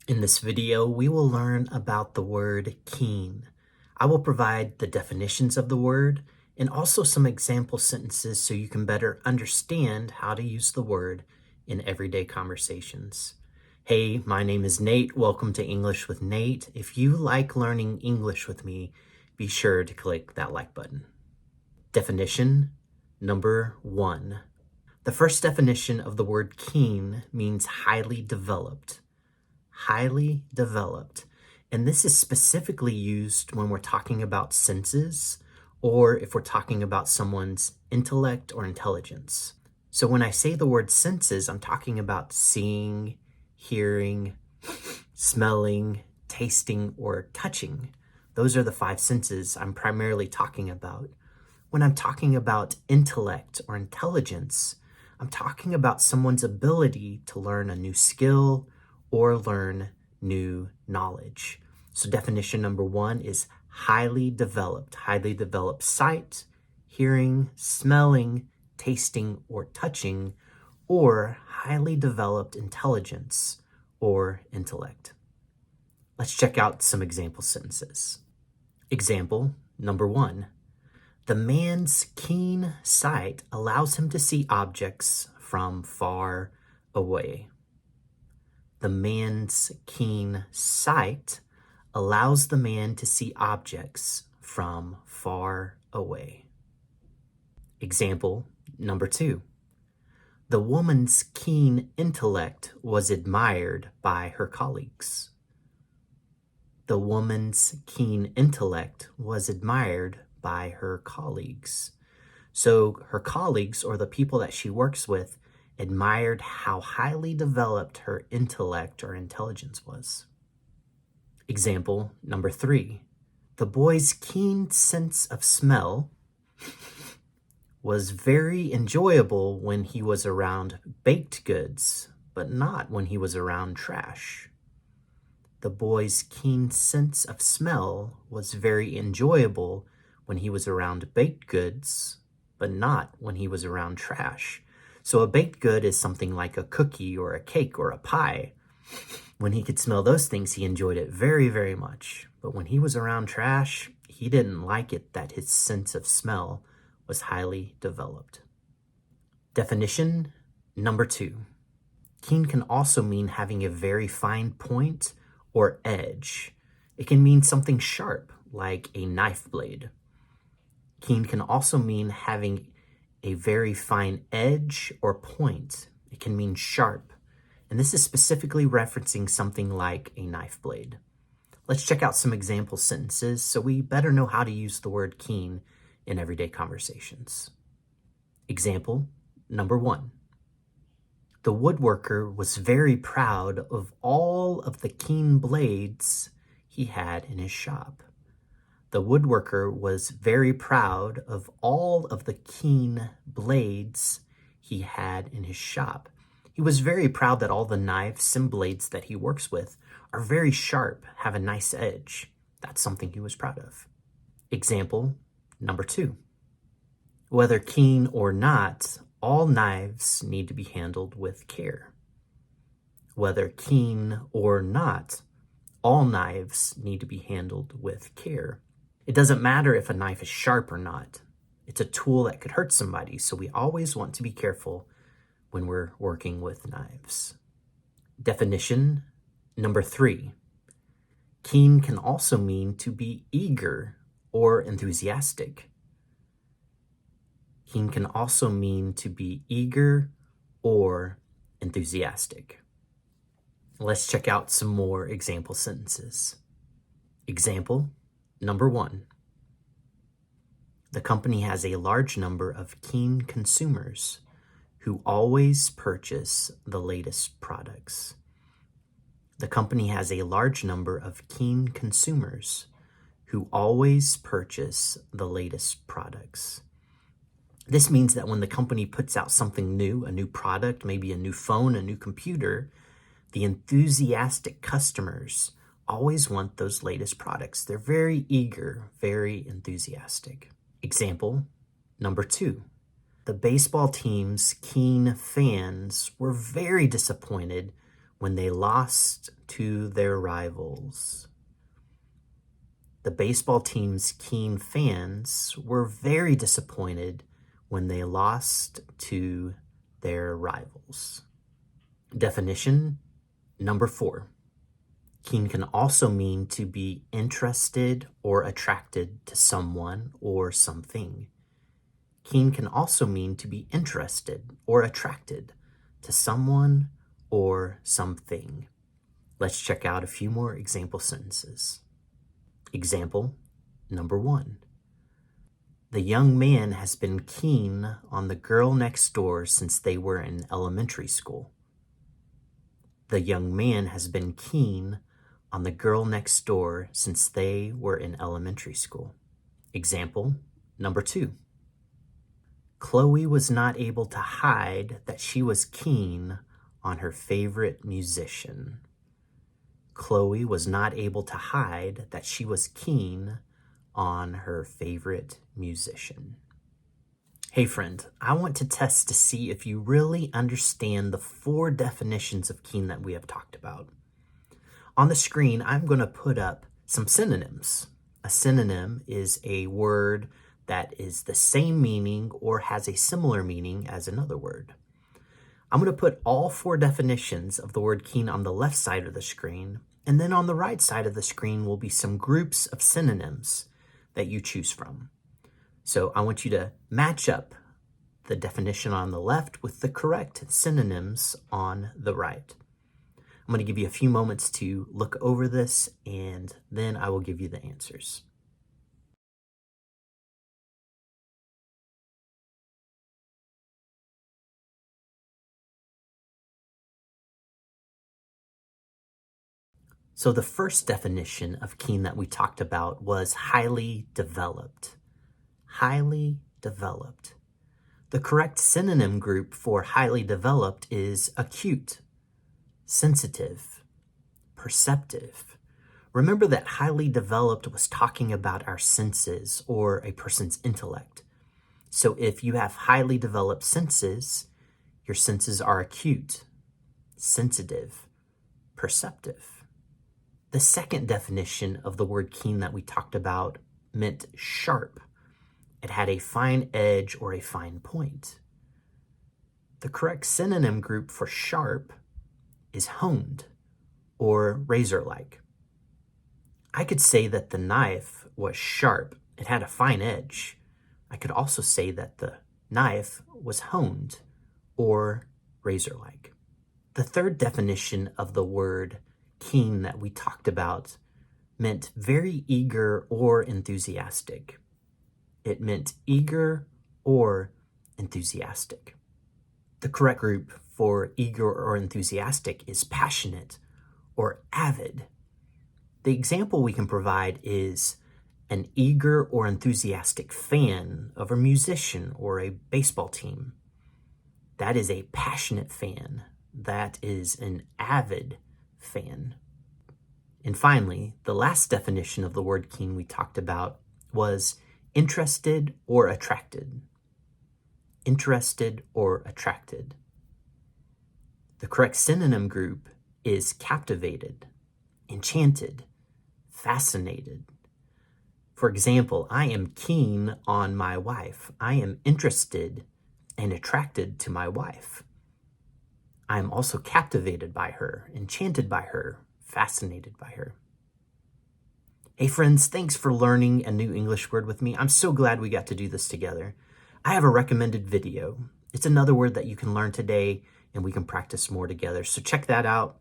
In this video, we will learn about the word keen. I will provide the definitions of the word and also some example sentences so you can better understand how to use the word in everyday conversations. Hey, my name is Nate. Welcome to English with Nate. If you like learning English with me, be sure to click that like button. Definition number 1. The first definition of the word keen means highly developed. Highly developed. And this is specifically used when we're talking about senses or if we're talking about someone's intellect or intelligence. So when I say the word senses, I'm talking about seeing, hearing, smelling, tasting, or touching. Those are the 5 senses I'm primarily talking about. When I'm talking about intellect or intelligence, I'm talking about someone's ability to learn a new skill or learn new knowledge. So definition number 1 is highly developed sight, hearing, smelling, tasting, or touching, or highly developed intelligence or intellect. Let's check out some example sentences. Example number 1. The man's keen sight allows him to see objects from far away. The man's keen sight allows the man to see objects from far away. Example number 2. The woman's keen intellect was admired by her colleagues. The woman's keen intellect was admired by her colleagues. So her colleagues, or the people that she works with, admired how highly developed her intellect or intelligence was. Example number 3. The boy's keen sense of smell was very enjoyable when he was around baked goods, but not when he was around trash. The boy's keen sense of smell was very enjoyable when he was around baked goods, but not when he was around trash. So a baked good is something like a cookie or a cake or a pie. When he could smell those things, he enjoyed it very, very much. But when he was around trash, he didn't like it that his sense of smell was highly developed. Definition number 2. Keen can also mean having a very fine point or edge. It can mean something sharp, like a knife blade. Keen can also mean having a very fine edge or point. It can mean sharp. And this is specifically referencing something like a knife blade. Let's check out some example sentences so we better know how to use the word keen in everyday conversations. Example number 1. The woodworker was very proud of all of the keen blades he had in his shop. The woodworker was very proud of all of the keen blades he had in his shop. He was very proud that all the knives and blades that he works with are very sharp, have a nice edge. That's something he was proud of. Example number 2. Whether keen or not, all knives need to be handled with care. Whether keen or not, all knives need to be handled with care. It doesn't matter if a knife is sharp or not. It's a tool that could hurt somebody, so we always want to be careful when we're working with knives. Definition number 3. Keen can also mean to be eager or enthusiastic. Keen can also mean to be eager or enthusiastic. Let's check out some more example sentences. Example number 1. The company has a large number of keen consumers who always purchase the latest products. The company has a large number of keen consumers who always purchase the latest products. This means that when the company puts out something new, a new product, maybe a new phone, a new computer, the enthusiastic customers always want those latest products. They're very eager, very enthusiastic. Example number 2. The baseball team's keen fans were very disappointed when they lost to their rivals. The baseball team's keen fans were very disappointed when they lost to their rivals. Definition number 4. Keen can also mean to be interested or attracted to someone or something. Keen can also mean to be interested or attracted to someone or something. Let's check out a few more example sentences. Example number 1. The young man has been keen on the girl next door since they were in elementary school. The young man has been keen on the girl next door since they were in elementary school. Example number 2. Chloe was not able to hide that she was keen on her favorite musician. Chloe was not able to hide that she was keen on her favorite musician. Hey friend, I want to test to see if you really understand the 4 definitions of keen that we have talked about. On the screen, I'm going to put up some synonyms. A synonym is a word that is the same meaning or has a similar meaning as another word. I'm going to put all 4 definitions of the word keen on the left side of the screen, and then on the right side of the screen will be some groups of synonyms that you choose from. So I want you to match up the definition on the left with the correct synonyms on the right. I'm going to give you a few moments to look over this, and then I will give you the answers. So the first definition of keen that we talked about was highly developed. Highly developed. The correct synonym group for highly developed is acute, sensitive, perceptive. Remember that highly developed was talking about our senses or a person's intellect. So if you have highly developed senses, your senses are acute, sensitive, perceptive. The second definition of the word keen that we talked about meant sharp. It had a fine edge or a fine point. The correct synonym group for sharp is honed or razor-like. I could say that the knife was sharp. It had a fine edge. I could also say that the knife was honed or razor-like. The third definition of the word keen that we talked about meant very eager or enthusiastic. It meant eager or enthusiastic. The correct group for eager or enthusiastic is passionate or avid. The example we can provide is an eager or enthusiastic fan of a musician or a baseball team. That is a passionate fan. That is an avid fan. And finally, the last definition of the word keen we talked about was interested or attracted. Interested or attracted. The correct synonym group is captivated, enchanted, fascinated. For example, I am keen on my wife. I am interested and attracted to my wife. I am also captivated by her, enchanted by her, fascinated by her. Hey friends, thanks for learning a new English word with me. I'm so glad we got to do this together. I have a recommended video. It's another word that you can learn today and we can practice more together. So check that out.